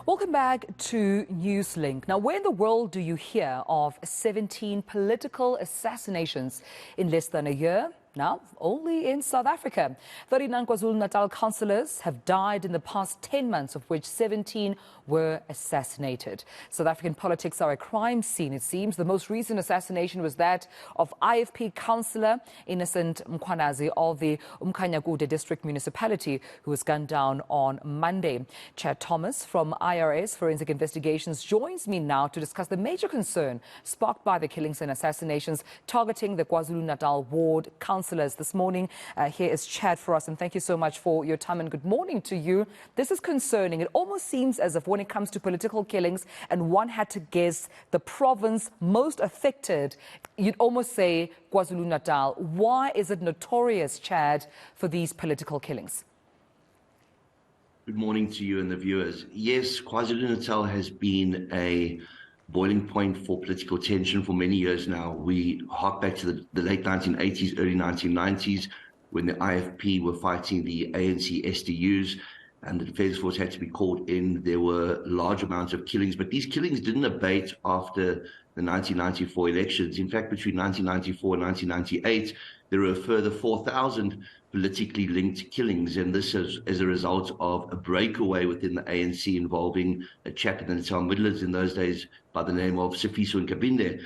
Welcome back to Newslink. Now, where in the world do you hear of 17 political assassinations in less than a year? Now, only in South Africa. 39 KwaZulu-Natal councillors have died in the past 10 months, of which 17 were assassinated. South African politics are a crime scene, it seems. The most recent assassination was that of IFP councillor Innocent Mkhwanazi of the Umkhanyakude district municipality, who was gunned down on Monday. Chad Thomas from IRS Forensic Investigations joins me now to discuss the major concern sparked by the killings and assassinations targeting the KwaZulu-Natal ward councillors. This morning, here is Chad for us, and thank you so much for your time and good morning to you. This is concerning. It almost seems as if when it comes to political killings and one had to guess the province most affected, you'd almost say KwaZulu-Natal. Why is it notorious, Chad, for these political killings? Good morning to you and the viewers. Yes, KwaZulu-Natal has been a boiling point for political tension for many years now. We hark back to the late 1980s, early 1990s, when the IFP were fighting the ANC SDUs and the Defence Force had to be called in. There were large amounts of killings, but these killings didn't abate after the 1994 elections. In fact, between 1994 and 1998, there were a further 4,000 politically linked killings, and this is as a result of a breakaway within the ANC involving a chap in the Natal Midlands in those days by the name of Sifiso Nkabinde.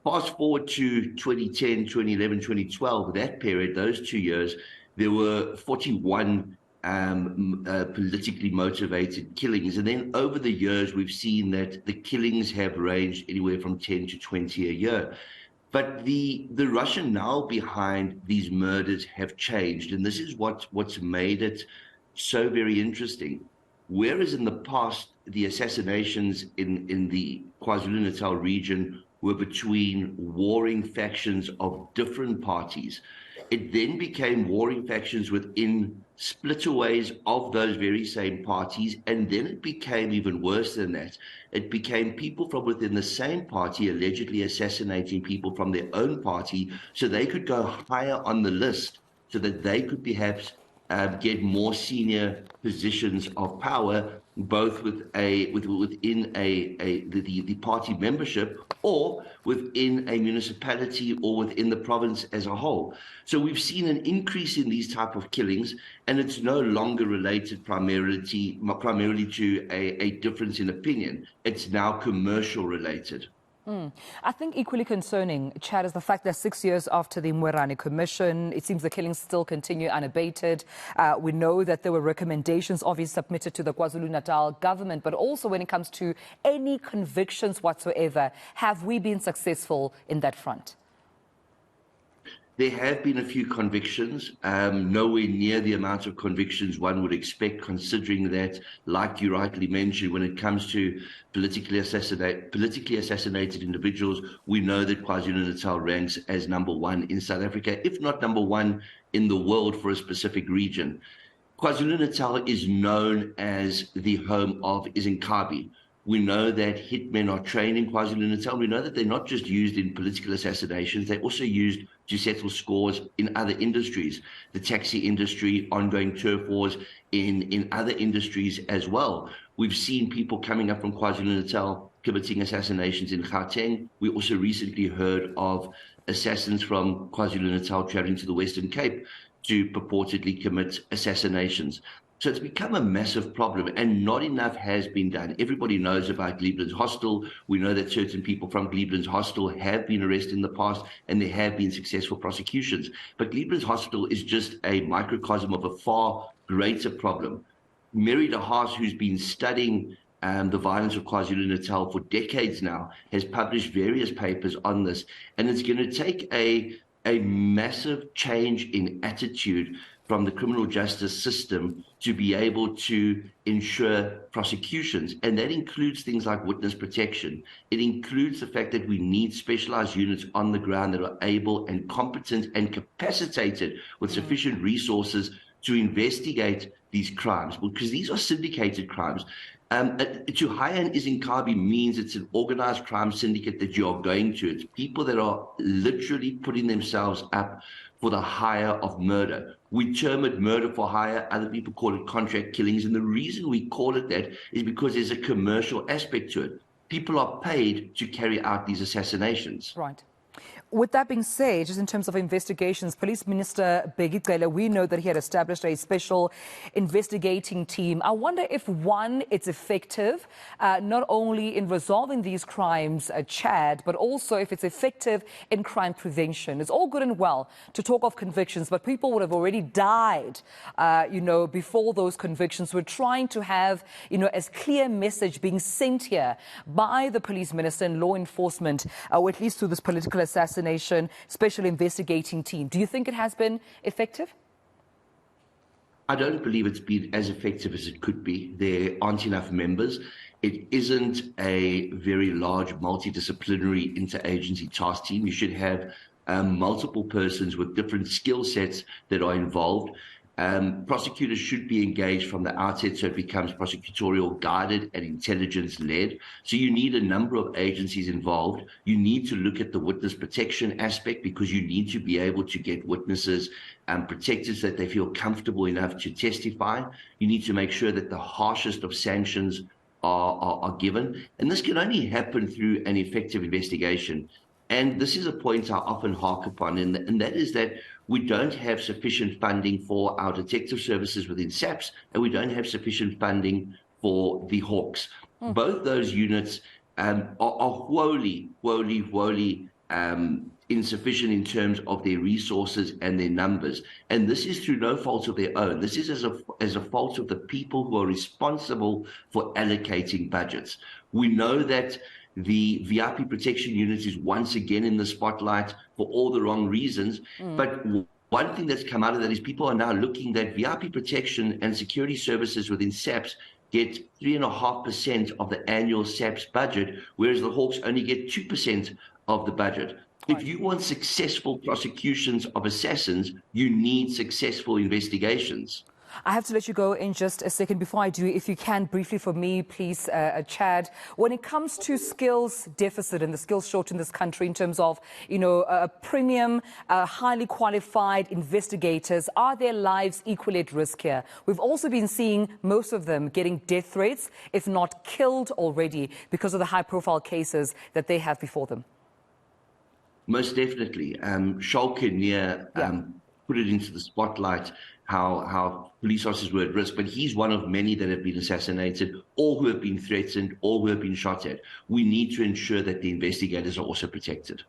Fast forward to 2010, 2011, 2012, that period, those 2 years, there were 41 politically motivated killings. And then over the years, we've seen that the killings have ranged anywhere from 10 to 20 a year. But the rationale behind these murders have changed, and this is what's made it so very interesting. Whereas in the past, the assassinations in the KwaZulu-Natal region were between warring factions of different parties, it then became warring factions within splitaways of those very same parties, and then it became even worse than that. It became people from within the same party allegedly assassinating people from their own party so they could go higher on the list, so that they could perhaps get more senior positions of power, both within the party membership or within a municipality or within the province as a whole. So we've seen an increase in these type of killings, and it's no longer related primarily to a difference in opinion. It's now commercial related. I think equally concerning, Chad, is the fact that 6 years after the Mwerani Commission, it seems the killings still continue unabated. We know that there were recommendations obviously submitted to the KwaZulu-Natal government, but also when it comes to any convictions whatsoever, have we been successful in that front? There have been a few convictions, nowhere near the amount of convictions one would expect, considering that, like you rightly mentioned, when it comes to politically assassinated individuals, we know that KwaZulu-Natal ranks as #1 in South Africa, if not #1 in the world for a specific region. KwaZulu-Natal is known as the home of eNCA. We know that hitmen are trained in KwaZulu-Natal. We know that they're not just used in political assassinations, they're also used to settle scores in other industries, the taxi industry, ongoing turf wars in other industries as well. We've seen people coming up from KwaZulu-Natal committing assassinations in Gauteng. We also recently heard of assassins from KwaZulu-Natal traveling to the Western Cape to purportedly commit assassinations. So it's become a massive problem, and not enough has been done. Everybody knows about Glebeland's Hostel. We know that certain people from Glebeland's Hostel have been arrested in the past, and there have been successful prosecutions. But Glebeland's Hostel is just a microcosm of a far greater problem. Mary de Haas, who's been studying the violence of KwaZulu-Natal for decades now, has published various papers on this, and it's going to take a massive change in attitude from the criminal justice system to be able to ensure prosecutions. And that includes things like witness protection. It includes the fact that we need specialized units on the ground that are able and competent and capacitated with sufficient resources to investigate these crimes, because these are syndicated crimes. To hire an eNCA means it's an organized crime syndicate that you are going to. It's people that are literally putting themselves up for the hire of murder. We term it murder for hire. Other people call it contract killings. And the reason we call it that is because there's a commercial aspect to it. People are paid to carry out these assassinations. Right. With that being said, just in terms of investigations, Police Minister Bheki Cele, we know that he had established a special investigating team. I wonder if, one, it's effective, not only in resolving these crimes, Chad, but also if it's effective in crime prevention. It's all good and well to talk of convictions, but people would have already died, before those convictions. We're trying to have, as clear message being sent here by the Police Minister and law enforcement, or at least through this political assassination special investigating team. Do you think it has been effective? I don't believe it's been as effective as it could be. There aren't enough members. It isn't a very large multidisciplinary interagency task team. You should have multiple persons with different skill sets that are involved. Prosecutors should be engaged from the outset so it becomes prosecutorial guided and intelligence led. So you need a number of agencies involved. You need to look at the witness protection aspect because you need to be able to get witnesses protected so that they feel comfortable enough to testify. You need to make sure that the harshest of sanctions are given. And this can only happen through an effective investigation. And this is a point I often hark upon, and that is that we don't have sufficient funding for our detective services within SAPS, and we don't have sufficient funding for the Hawks. Both those units are woefully insufficient in terms of their resources and their numbers. And this is through no fault of their own. This is as a fault of the people who are responsible for allocating budgets. We know that the VIP protection unit is once again in the spotlight for all the wrong reasons. But one thing that's come out of that is people are now looking that VIP protection and security services within SAPS get 3.5% of the annual SAPS budget, whereas the Hawks only get 2% of the budget. Right. If you want successful prosecutions of assassins, you need successful investigations. I have to let you go in just a second. Before I do, if you can briefly for me, please, Chad, when it comes to skills deficit and the skills short in this country in terms of, premium, highly qualified investigators, are their lives equally at risk here? We've also been seeing most of them getting death threats, if not killed already, because of the high-profile cases that they have before them. Most definitely. Schalke near put it into the spotlight how police officers were at risk, but he's one of many that have been assassinated, or who have been threatened, or who have been shot at. We need to ensure that the investigators are also protected.